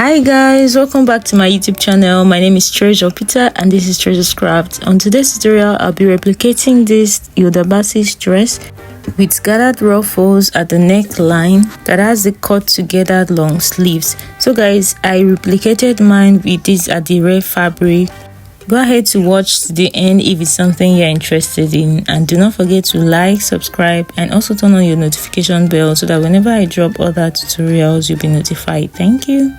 Hi guys, welcome back to my YouTube channel. My name is Treasure Peter and this is Treasure's Craft. On today's tutorial, I'll be replicating this bodice dress with gathered ruffles at the neckline that has the cut together long sleeves. So guys, I replicated mine with this red fabric. Go ahead to watch to the end if it's something you're interested in, and do not forget to like, subscribe, and also turn on your notification bell so that whenever I drop other tutorials you'll be notified. Thank you.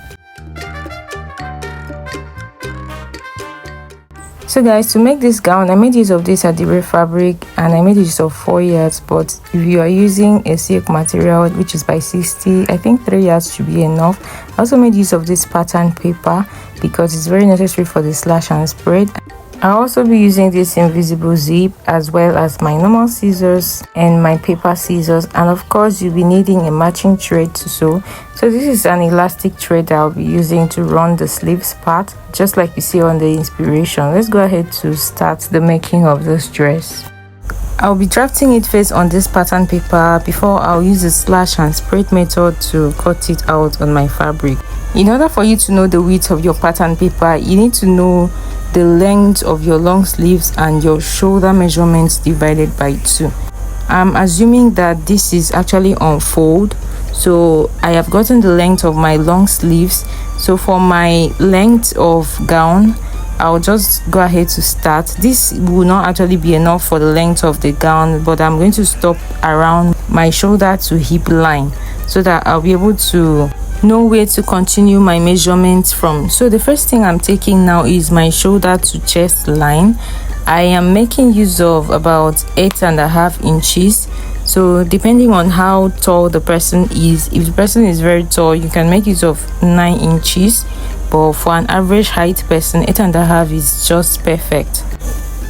So guys, to make this gown, I made use of this red fabric and I made use of 4 yards, but if you are using a silk material which is by 60, I think 3 yards should be enough. I also made use of this pattern paper because it's very necessary for the slash and spread. I'll also be using this invisible zip as well as my normal scissors and my paper scissors, and of course you'll be needing a matching thread to sew. So this is an elastic thread that I'll be using to run the sleeves part, just like you see on the inspiration. Let's go ahead to start the making of this dress. I'll be drafting it first on this pattern paper before I'll use the slash and spread method to cut it out on my fabric. In order for you to know the width of your pattern paper, you need to know the length of your long sleeves and your shoulder measurements divided by 2. I'm assuming that this is actually on fold, so I have gotten the length of my long sleeves. So for my length of gown, I'll just go ahead to start. This will not actually be enough for the length of the gown, but I'm going to stop around my shoulder to hip line so that I'll be able to know where to continue my measurements from. So the first thing I'm taking now is my shoulder to chest line. I am making use of about 8.5 inches. So depending on how tall the person is, if the person is very tall, you can make use of 9 inches, but for an average height person, 8.5 is just perfect.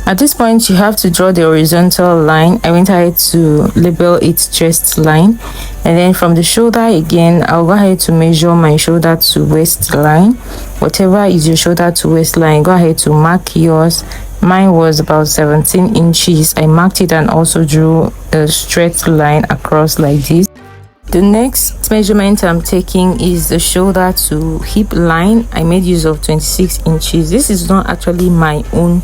At this point, you have to draw the horizontal line. I went ahead to label its chest line, and then from the shoulder again, I'll go ahead to measure my shoulder to waist line. Whatever is your shoulder to waist line, go ahead to mark yours. Mine was about 17 inches. I marked it and also drew a straight line across like this. The next measurement I'm taking is the shoulder to hip line. I made use of 26 inches. This is not actually my own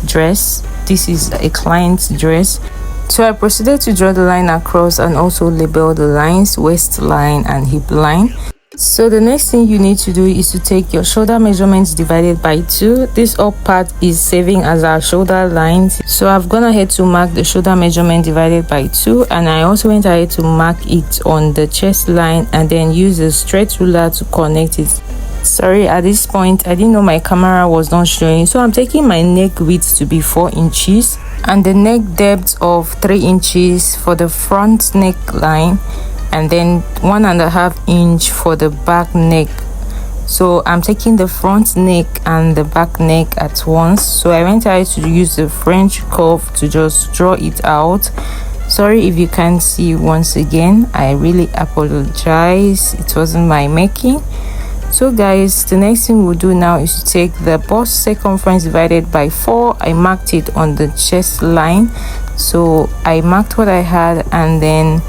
dress, this is a client's dress. So I proceeded to draw the line across and also label the lines, waist line and hip line. So the next thing you need to do is to take your shoulder measurements divided by 2. This up part is serving as our shoulder lines, so I've gone ahead to mark the shoulder measurement divided by 2, and I also went ahead to mark it on the chest line and then use a straight ruler to connect it. Sorry, at this point I didn't know my camera was not showing, so I'm taking my neck width to be 4 inches and the neck depth of 3 inches for the front neckline, and then 1.5 inch for the back neck. So I'm taking the front neck and the back neck at once, so I went ahead to use the French curve to just draw it out. Sorry if you can't see once again, I really apologize, it wasn't my making. So guys, the next thing we'll do now is to take the bust circumference divided by 4. I marked it on the chest line, so I marked what I had, and then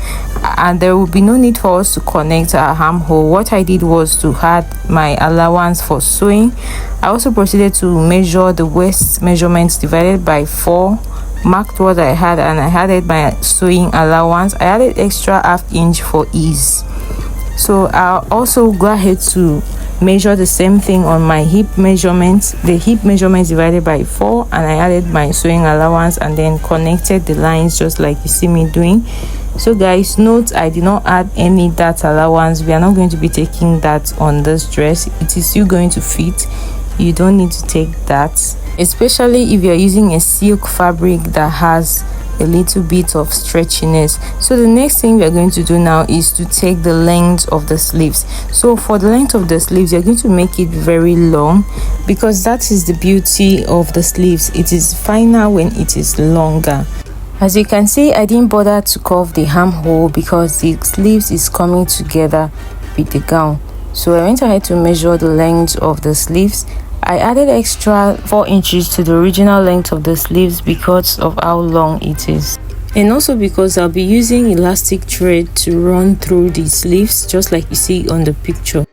there will be no need for us to connect our armhole. What I did was to add my allowance for sewing. I also proceeded to measure the waist measurements divided by 4, marked what I had, and I added my sewing allowance. I added extra ½ inch for ease. So I'll also go ahead to measure the same thing on my hip measurements, the hip measurements divided by 4, and I added my sewing allowance and then connected the lines just like you see me doing. So guys, note I did not add any dart allowance. We are not going to be taking that on this dress. It is still going to fit. You don't need to take that, especially if you're using a silk fabric that has a little bit of stretchiness. So the next thing we are going to do now is to take the length of the sleeves. So for the length of the sleeves, you're going to make it very long because that is the beauty of the sleeves. It is finer when it is longer. As you can see, I didn't bother to curve the armhole because the sleeves is coming together with the gown. So I went ahead to measure the length of the sleeves. I added extra 4 inches to the original length of the sleeves because of how long it is, and also because I'll be using elastic thread to run through the sleeves just like you see on the picture.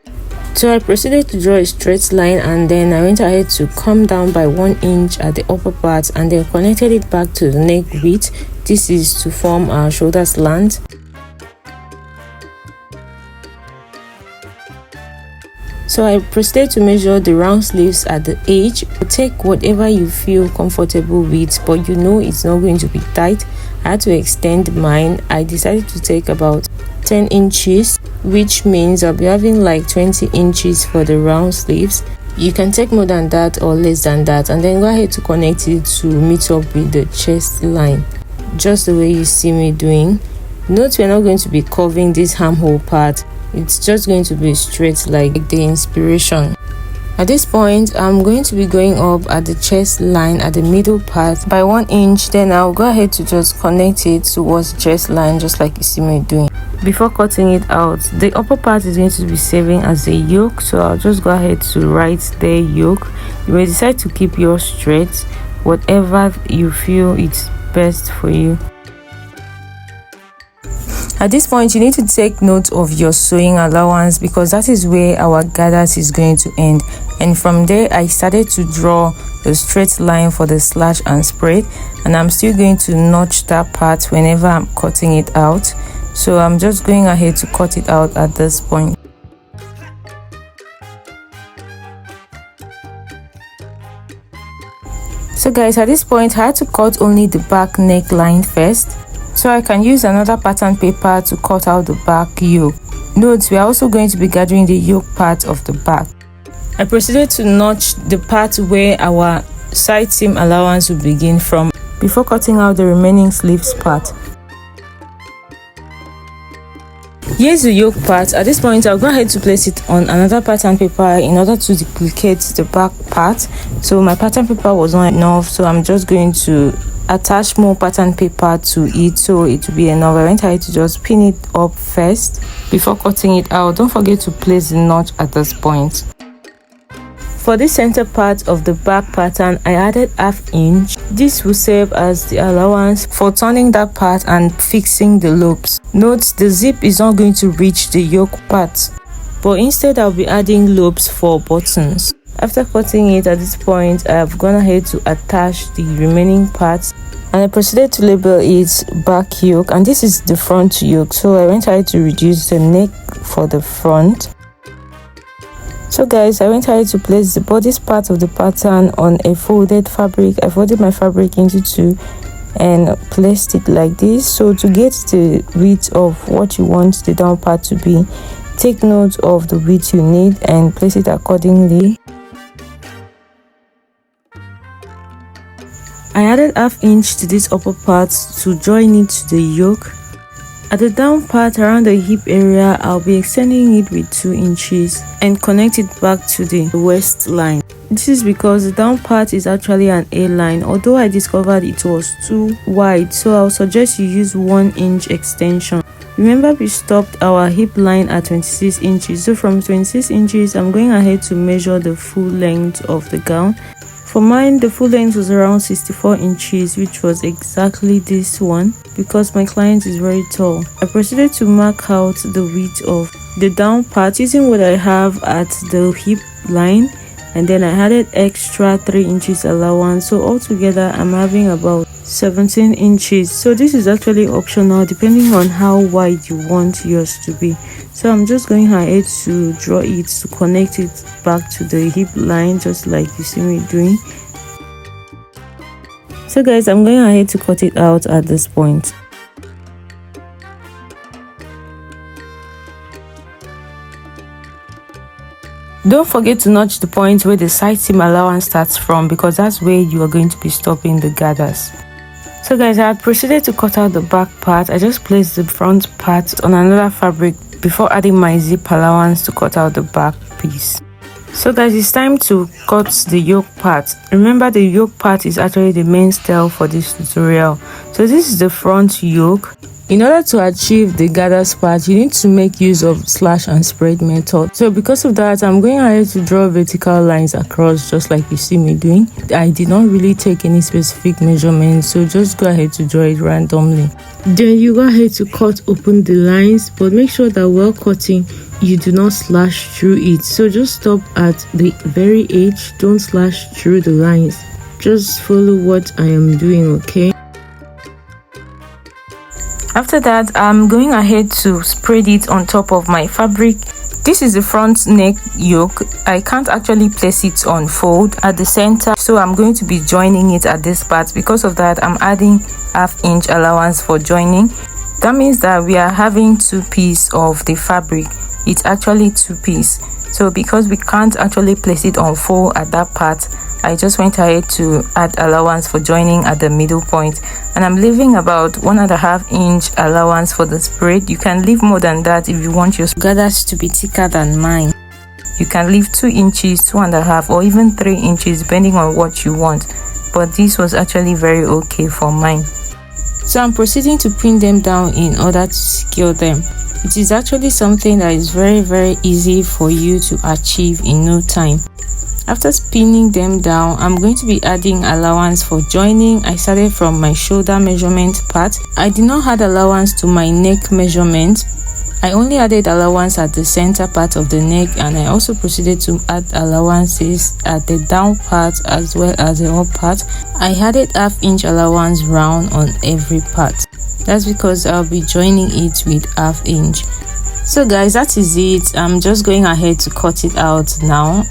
So I proceeded to draw a straight line, and then I went ahead to come down by 1 inch at the upper part and then connected it back to the neck width. This is to form our shoulder slant. So I proceeded to measure the round sleeves at the edge. Take whatever you feel comfortable with, but you know it's not going to be tight. I had to extend mine. I decided to take about 10 inches, which means I'll be having like 20 inches for the round sleeves. You can take more than that or less than that, and then go ahead to connect it to meet up with the chest line, just the way you see me doing. Note we're not going to be curving this armhole part. It's just going to be straight like the inspiration. At this point, I'm going to be going up at the chest line at the middle part by 1 inch. Then I'll go ahead to just connect it towards the chest line, just like you see me doing. Before cutting it out, the upper part is going to be serving as a yoke, so I'll just go ahead to write the yoke. You may decide to keep yours straight, whatever you feel it's best for you. At this point, you need to take note of your sewing allowance, because that is where our gathers is going to end. And from there, I started to draw a straight line for the slash and spread, and I'm still going to notch that part whenever I'm cutting it out. So I'm just going ahead to cut it out at this point. So guys, at this point, I had to cut only the back neckline first, so I can use another pattern paper to cut out the back yoke. Note, we are also going to be gathering the yoke part of the back. I proceeded to notch the part where our side seam allowance will begin from before cutting out the remaining sleeves part. Here's the yoke part. At this point, I'll go ahead to place it on another pattern paper in order to duplicate the back part. So my pattern paper was not enough, so I'm just going to attach more pattern paper to it so it will be enough. I went ahead to just pin it up first before cutting it out. Don't forget to place the notch at this point. For the center part of the back pattern, I added ½ inch. This will serve as the allowance for turning that part and fixing the loops. Note, the zip is not going to reach the yoke part, but instead I'll be adding loops for buttons. After cutting it at this point, I have gone ahead to attach the remaining parts, and I proceeded to label it back yoke, and this is the front yoke. So I went ahead to reduce the neck for the front. So guys, I went ahead to place the bodice part of the pattern on a folded fabric. I folded my fabric into two and placed it like this. So to get the width of what you want the down part to be, take note of the width you need and place it accordingly. I added ½ inch to this upper part to join it to the yoke. At the down part around the hip area, I'll be extending it with 2 inches and connect it back to the waistline. This is because the down part is actually an A-line, although I discovered it was too wide, so I'll suggest you use 1 inch extension. Remember, we stopped our hip line at 26 inches, so from 26 inches, I'm going ahead to measure the full length of the gown. For mine, the full length was around 64 inches, which was exactly this one because my client is very tall. I proceeded to mark out the width of the down part using what I have at the hip line, and then I added extra 3 inches allowance, so altogether I'm having about 17 inches. So this is actually optional depending on how wide you want yours to be. So I'm just going ahead to draw it to connect it back to the hip line, just like you see me doing. So guys, I'm going ahead to cut it out at this point. Don't forget to notch the point where the side seam allowance starts from, because that's where you are going to be stopping the gathers. So guys, I had proceeded to cut out the back part. I just placed the front part on another fabric before adding my zip allowance to cut out the back piece. So guys, it's time to cut the yoke part. Remember, the yoke part is actually the main style for this tutorial. So this is the front yoke. In order to achieve the gathers part, you need to make use of slash and spread method. So because of that, I'm going ahead to draw vertical lines across just like you see me doing. I did not really take any specific measurements, so just go ahead to draw it randomly. Then you go ahead to cut open the lines, but make sure that while cutting, you do not slash through it. So just stop at the very edge, don't slash through the lines. Just follow what I am doing, okay? After that, I'm going ahead to spread it on top of my fabric. This is the front neck yoke. I can't actually place it on fold at the center, so I'm going to be joining it at this part. Because of that, I'm adding half-inch allowance for joining. That means that we are having 2 pieces of the fabric. It's actually 2 pieces. So because we can't actually place it on fold at that part, I just went ahead to add allowance for joining at the middle point, and I'm leaving about 1.5 inch allowance for the spread. You can leave more than that if you want your gathers to be thicker than mine. You can leave 2 inches, 2.5, or even 3 inches depending on what you want, but this was actually very okay for mine. So I'm proceeding to pin them down in order to secure them. It is actually something that is very easy for you to achieve in no time. After pinning them down, I'm going to be adding allowance for joining. I started from my shoulder measurement part. I did not add allowance to my neck measurement. I only added allowance at the center part of the neck, and I also proceeded to add allowances at the down part as well as the up part. I added half-inch allowance round on every part. That's because I'll be joining it with half-inch. So guys, that is it. I'm just going ahead to cut it out now.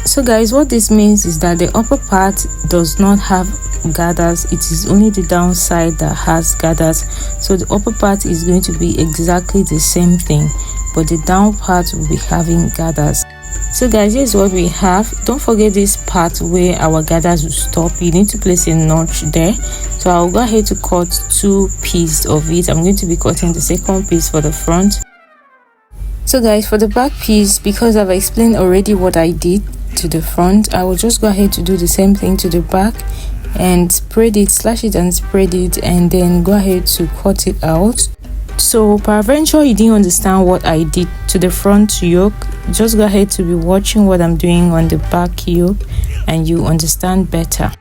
So guys, what this means is that the upper part does not have gathers. It is only the downside that has gathers. So the upper part is going to be exactly the same thing, but the down part will be having gathers. So guys, here's what we have. Don't forget this part where our gathers will stop. You need to place a notch there. So I'll go ahead to cut 2 pieces of it. I'm going to be cutting the second piece for the front. So guys, for the back piece, because I've explained already what I did to the front, I will just go ahead to do the same thing to the back and spread it, slash it and spread it, and then go ahead to cut it out. So peradventure you didn't understand what I did to the front yoke, just go ahead to be watching what I'm doing on the back yoke and you understand better.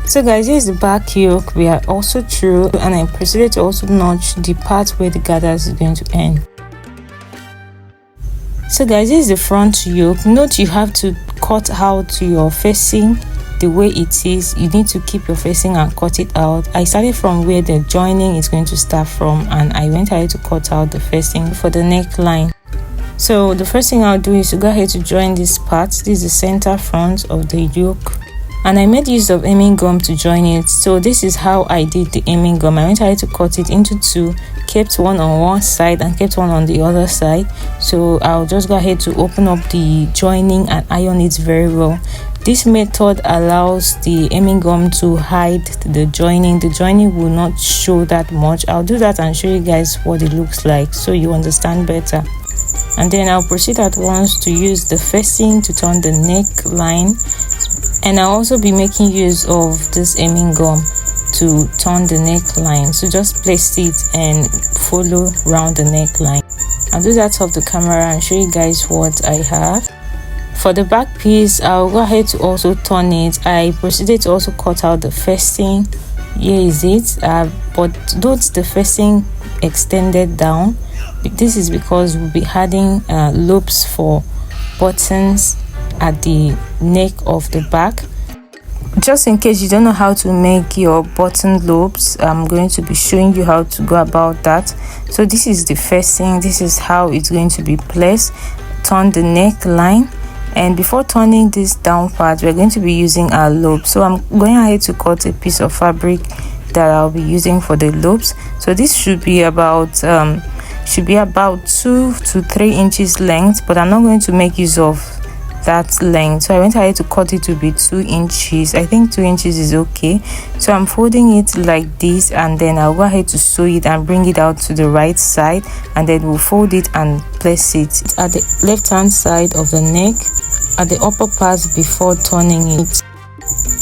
So guys, here's the back yoke. We are also through, and I proceeded to also notch the part where the gathers is going to end. So guys, this is the front yoke. Note you have to cut out your facing the way it is. You need to keep your facing and cut it out. I started from where the joining is going to start from, and I went ahead to cut out the facing for the neckline. So the first thing I'll do is to go ahead to join this part. This is the center front of the yoke, and I made use of hemming gum to join it. So this is how I did the hemming gum. I went ahead to cut it into 2, kept one on one side and kept one on the other side. So I'll just go ahead to open up the joining and iron it very well. This method allows the hemming gum to hide the joining. The joining will not show that much. I'll do that and show you guys what it looks like so you understand better. And then I'll proceed at once to use the facing to turn the neckline, and I'll also be making use of this hemming gum to turn the neckline. So just place it and follow around the neckline. I'll do that off the camera and show you guys what I have. For the back piece, I'll go ahead to also turn it. I proceeded to also cut out the facing. Here is it, but note the facing extended down. This is because we'll be adding loops for buttons at the neck of the back. Just in case you don't know how to make your button loops, I'm going to be showing you how to go about that. So this is the facing. This is how it's going to be placed. Turn the neckline, And before turning this down part, we're going to be using our lobe. So I'm going ahead to cut a piece of fabric that I'll be using for the lobes. So this should be about 2 to 3 inches length, but I'm not going to make use of that length, so I went ahead to cut it to be 2 inches. I think 2 inches is okay. So I'm folding it like this, and then I'll go ahead to sew it and bring it out to the right side, and then we'll fold it and place it at the left hand side of the neck at the upper part before turning it.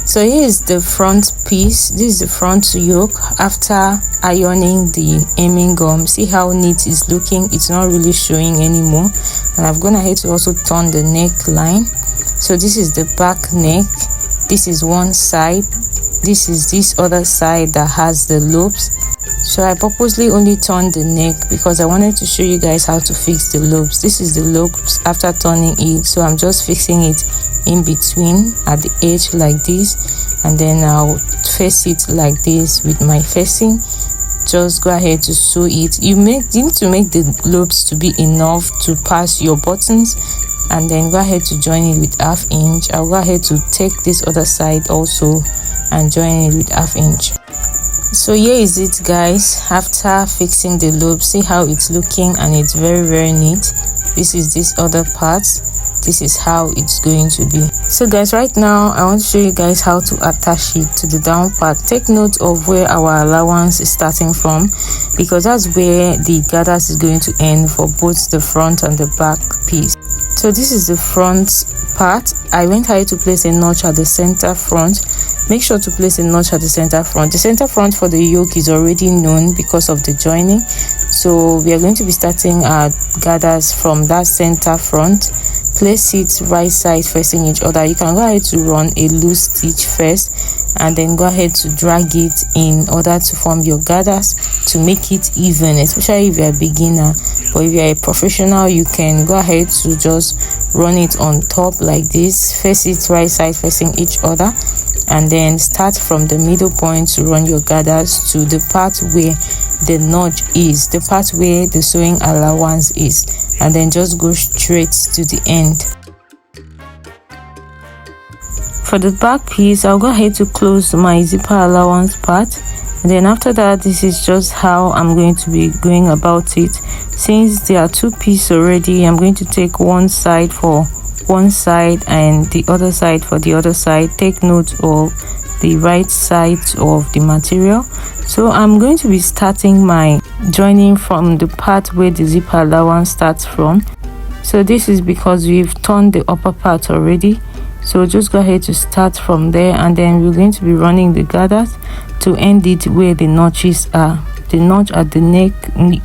So here is the front piece. This is the front yoke after ironing the hemming gum. See how neat it's looking. It's not really showing anymore. And I've gone ahead to also turn the neckline. So this is the back neck. This is one side. This is this other side that has the lobes. So I purposely only turned the neck because I wanted to show you guys how to fix the lobes. This is the lobes after turning it. So I'm just fixing it in between at the edge like this, and then I'll face it like this with my facing. Just go ahead to sew it. You need to make the lobes to be enough to pass your buttons, and then go ahead to join it with 1/2 inch. I'll go ahead to take this other side also and join it with 1/2 inch. So here is it, guys, after fixing the lobe. See how it's looking, and it's very neat. This is this other part. This is how it's going to be. So guys, right now I want to show you guys how to attach it to the down part. Take note of where our allowance is starting from, because that's where the gathers is going to end for both the front and the back piece. So this is the front part. I went ahead to place a notch at the center front. Make sure to place a notch at the center front. The center front for the yoke is already known because of the joining. So we are going to be starting our gathers from that center front. Place it right side facing each other. You can go ahead to run a loose stitch first, and then go ahead to drag it in order to form your gathers to make it even, especially if you're a beginner. But if you're a professional, you can go ahead to just run it on top like this, face it right side facing each other, and then start from the middle point to run your gathers to the part where the notch is, the part where the sewing allowance is, and then just go straight to the end. For the back piece, I'll go ahead to close my zipper allowance part, and then after that, this is just how I'm going to be going about it. Since there are 2 pieces already, I'm going to take one side for one side and the other side for the other side. Take note of the right side of the material. So I'm going to be starting my joining from the part where the zipper allowance starts from. So this is because we've turned the upper part already. So just go ahead to start from there, and then we're going to be running the gathers to end it where the notches are. The notch at the neck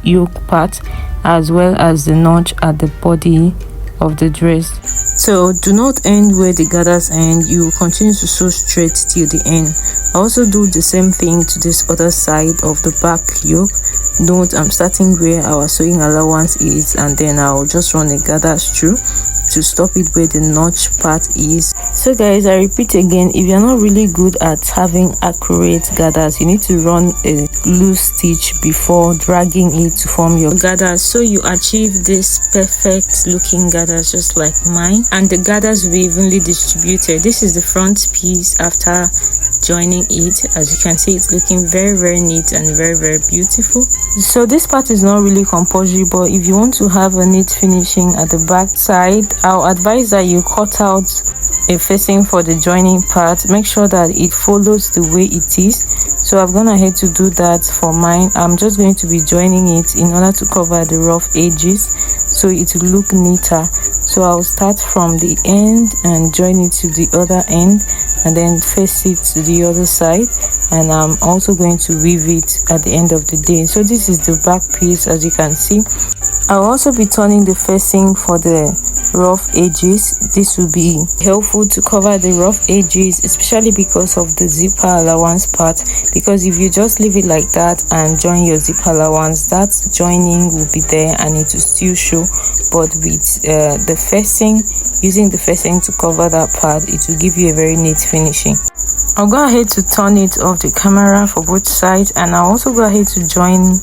yoke part, as well as the notch at the body of the dress. So do not end where the gathers end. You will continue to sew straight till the end. I also do the same thing to this other side of the back yoke. Note I'm starting where our sewing allowance is, and then I'll just run the gathers through to stop it where the notch part is. So guys, I repeat again, if you're not really good at having accurate gathers, you need to run a loose stitch before dragging it to form your gathers, so you achieve this perfect looking gathers just like mine, and the gathers will be evenly distributed. This is the front piece after joining it. As you can see, it's looking very neat and very beautiful. So this part is not really compulsory, but if you want to have a neat finishing at the back side, I'll advise that you cut out a facing for the joining part. Make sure that it follows the way it is. So I've gone ahead to do that for mine. I'm just going to be joining it in order to cover the rough edges so it will look neater. So I'll start from the end and join it to the other end, and then face it to the other side, and I'm also going to weave it at the end of the day. So this is the back piece. As you can see, I'll also be turning the facing for the rough edges. This will be helpful to cover the rough edges, especially because of the zipper allowance part, because if you just leave it like that and join your zipper allowance, that joining will be there and it will still show. But with the facing, using the facing to cover that part, it will give you a very neat finishing. I'll go ahead to turn it off the camera for both sides, and I'll also go ahead to join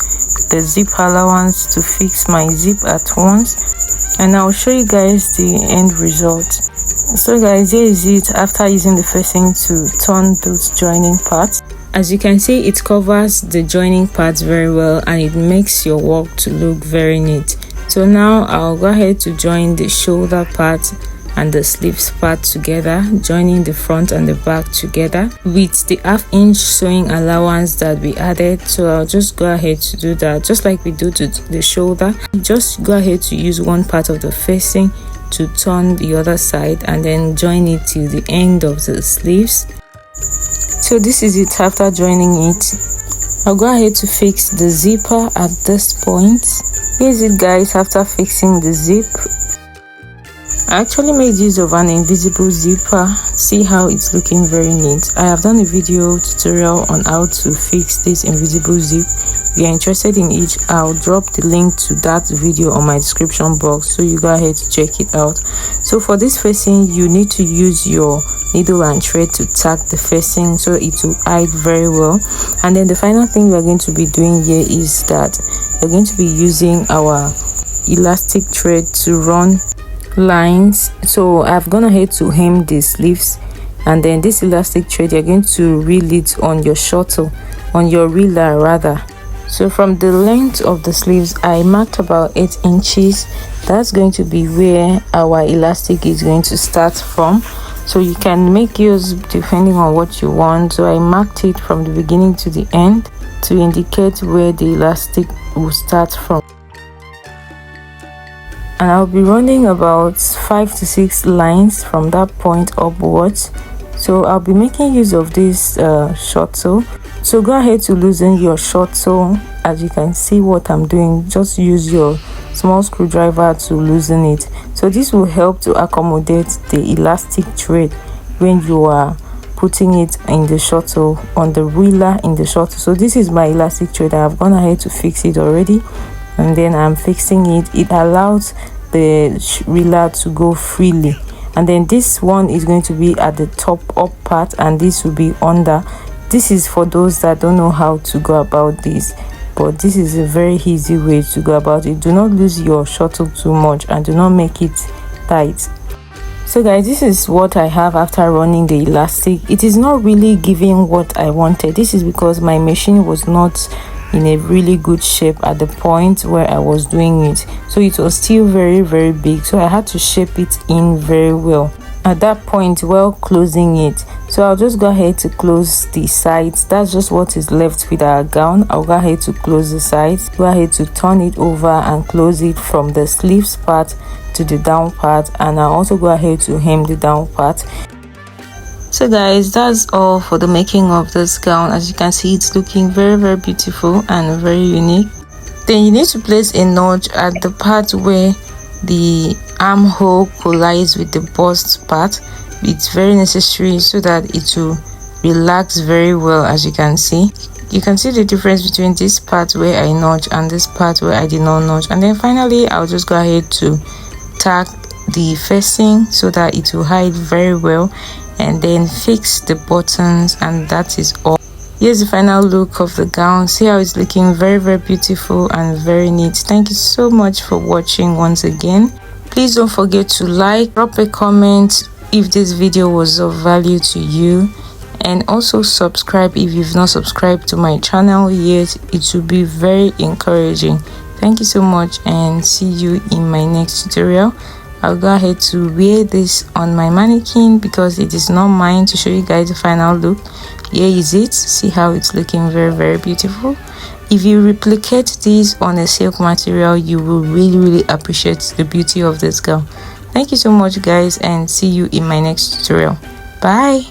the zip allowance to fix my zip at once, and I'll show you guys the end result. So guys, here is it after using the facing to turn those joining parts. As you can see, it covers the joining parts very well and it makes your work to look very neat. So now I'll go ahead to join the shoulder part and the sleeves part together, joining the front and the back together with the 1/2 inch sewing allowance that we added. So I'll just go ahead to do that just like we do to the shoulder. Just go ahead to use one part of the facing to turn the other side and then join it till the end of the sleeves. So this is it after joining it. I'll go ahead to fix the zipper at this point. Here's it guys after fixing the zip. I actually made use of an invisible zipper. See how it's looking very neat. I have done a video tutorial on how to fix this invisible zip. If you're interested in it, I'll drop the link to that video on my description box, so you go ahead to check it out. So for this facing, you need to use your needle and thread to tack the facing so it will hide very well. And then the final thing we're going to be doing here is that we're going to be using our elastic thread to run lines. So I've gone ahead to hem the sleeves, and then this elastic thread you're going to reel it on your shuttle, on your reeler rather. So from the length of the sleeves, I marked about 8 inches. That's going to be where our elastic is going to start from. So you can make yours depending on what you want. So I marked it from the beginning to the end to indicate where the elastic will start from. And I'll be running about 5 to 6 lines from that point upwards. So I'll be making use of this shuttle. So go ahead to loosen your shuttle. As you can see what I'm doing, just use your small screwdriver to loosen it. So this will help to accommodate the elastic thread when you are putting it in the shuttle, on the reeler in the shuttle. So this is my elastic thread. I have gone ahead to fix it already, and then I'm fixing it. It allows the reeler to go freely, and then this one is going to be at the top up part and this will be under. This is for those that don't know how to go about this, but this is a very easy way to go about it. Do not lose your shuttle too much and do not make it tight. So guys, this is what I have after running the elastic. It is not really giving what I wanted. This is because my machine was not in a really good shape at the point where I was doing it, so it was still very big, so I had to shape it in very well at that point while closing it. So I'll just go ahead to close the sides. That's just what is left with our gown. I'll go ahead to close the sides, go ahead to turn it over and close it from the sleeves part to the down part, and I'll also go ahead to hem the down part. So guys, that's all for the making of this gown. As you can see, it's looking very beautiful and very unique. Then you need to place a notch at the part where the armhole collides with the bust part. It's very necessary so that it will relax very well. As you can see the difference between this part where I notch and this part where I did not notch. And then finally, I'll just go ahead to tack the facing so that it will hide very well, and then fix the buttons, and that is all. Here's the final look of the gown. See how it's looking very beautiful and very neat. Thank you so much for watching once again. Please don't forget to like, drop a comment if this video was of value to you, and also subscribe if you've not subscribed to my channel yet. It will be very encouraging. Thank you so much, and see you in my next tutorial. I'll go ahead to wear this on my mannequin because it is not mine, to show you guys the final look. Here is it. See how it's looking very beautiful. If you replicate this on a silk material, you will really appreciate the beauty of this gown. Thank you so much guys, and see you in my next tutorial. Bye.